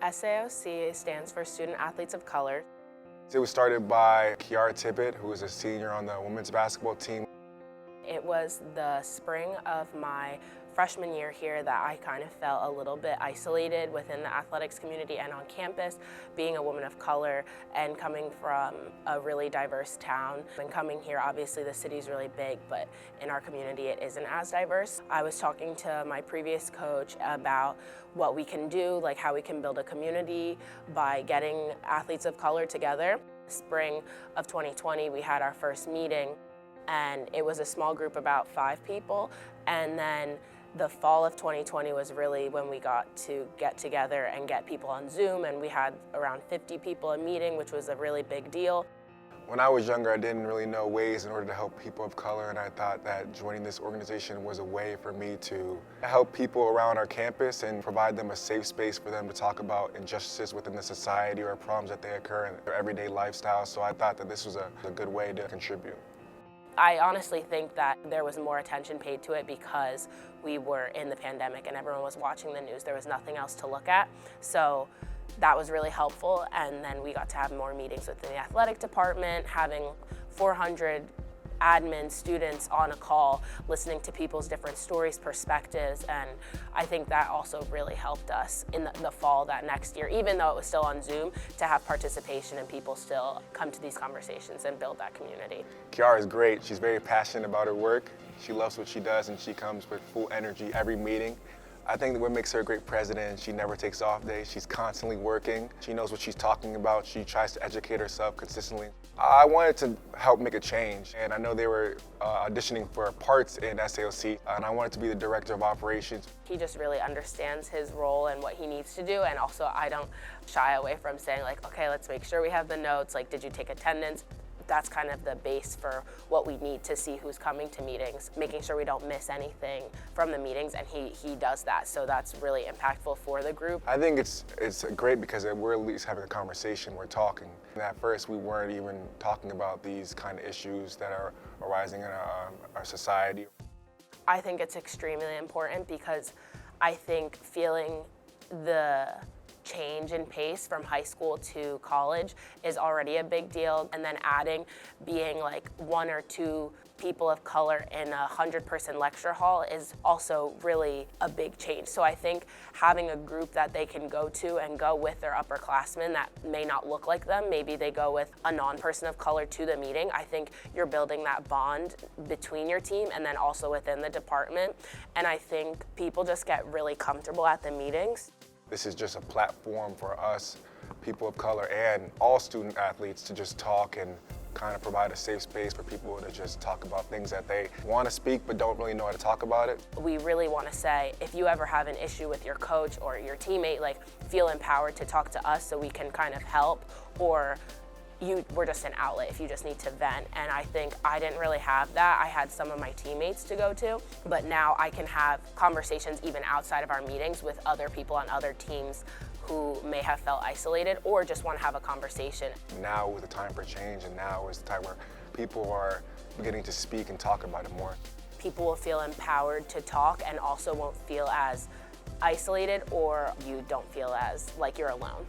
SAOC stands for Student-Athletes of Color. It was started by Chiara Tibbitt, who is a senior on the women's basketball team. It was the spring of my freshman year here that I kind of felt a little bit isolated within the athletics community and on campus, being a woman of color and coming from a really diverse town. And coming here, obviously the city's really big, but in our community it isn't as diverse. I was talking to my previous coach about what we can do, like how we can build a community by getting athletes of color together. Spring of 2020, we had our first meeting, and it was a small group, about 5 people, and then the fall of 2020 was really when we got to get together and get people on Zoom, and we had around 50 people a meeting, which was a really big deal. When I was younger, I didn't really know ways in order to help people of color, and I thought that joining this organization was a way for me to help people around our campus and provide them a safe space for them to talk about injustices within the society or problems that they occur in their everyday lifestyle. So I thought that this was a good way to contribute. I honestly think that there was more attention paid to it because we were in the pandemic and everyone was watching the news. There was nothing else to look at. So that was really helpful. And then we got to have more meetings within the athletic department, having 400 admin students on a call, listening to people's different stories, perspectives, and I think that also really helped us in the fall that next year, even though it was still on Zoom, to have participation and people still come to these conversations and build that community. Chiara is great. She's very passionate about her work. She loves what she does, and she comes with full energy every meeting. I think that what makes her a great president, she never takes off days. She's constantly working. She knows what she's talking about. She tries to educate herself consistently. I wanted to help make a change, and I know they were auditioning for parts in SAOC, and I wanted to be the director of operations. He just really understands his role and what he needs to do, and also I don't shy away from saying, like, okay, let's make sure we have the notes, like, did you take attendance? That's kind of the base for what we need to see who's coming to meetings, making sure we don't miss anything from the meetings, and he does that, so that's really impactful for the group. I think it's great because we're at least having a conversation, we're talking. And at first we weren't even talking about these kind of issues that are arising in our society. I think it's extremely important because I think feeling the change in pace from high school to college is already a big deal, and then adding being like 1 or 2 people of color in a 100-person lecture hall is also really a big change. So I think having a group that they can go to and go with their upperclassmen that may not look like them, maybe they go with a non-person of color to the meeting, I think you're building that bond between your team and then also within the department. And I think people just get really comfortable at the meetings. This is just a platform for us, people of color, and all student athletes to just talk and kind of provide a safe space for people to just talk about things that they want to speak but don't really know how to talk about it. We really want to say, if you ever have an issue with your coach or your teammate, like, feel empowered to talk to us so we can kind of help, or we're just an outlet if you just need to vent. And I think I didn't really have that. I had some of my teammates to go to, but now I can have conversations even outside of our meetings with other people on other teams who may have felt isolated or just want to have a conversation. Now is the time for change, and now is the time where people are beginning to speak and talk about it more. People will feel empowered to talk and also won't feel as isolated, or you don't feel as like you're alone.